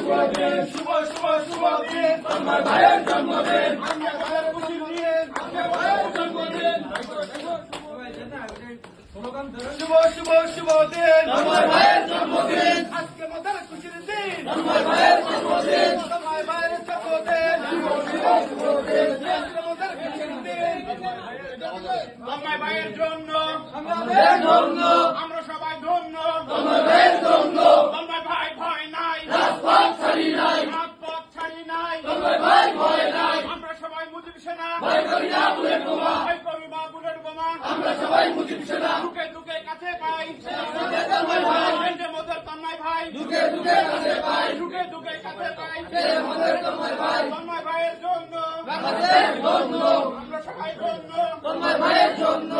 শুভ শুভ শুভ দিন আমার ভাইয়ের জন্মদিন খুশির দিন ভাইয়ের জন্মদিন শুভ শুভ শুভ দিন আমার ভাইয়ের জন্মদিন আজকে মজার খুশির দিন আমার ভাইয়ের জন্মদিন আমার ভাইয়ের জন্মদিন আজকে মজার খুশির দিন আমার ভাইয়ের জন্য আমরা সবাই ধন্য আমার ভাইয়ের জন্য আমার ভাই ভয় নাই রাজপথ ছাড়ি নাই আমার ভাই ভয় নাই আমরা সবাই মুজিব সেনা ভয় করি না বুলেট বোমা ভয় করি না বুলেট বোমা আমরা সবাই মুজিব সেনা দুকে দুকে কাছে পাই আমার ভাই এন্ডে মদের তন্ময় ভাই দুকে দুকে কাছে পাই দুকে দুকে কাছে পাই মদের তন্ময় ভাই তন্ময় ভাইয়ের জন্য আমরা সবাই ধন্য তন্ময় ভাইয়ের জন্য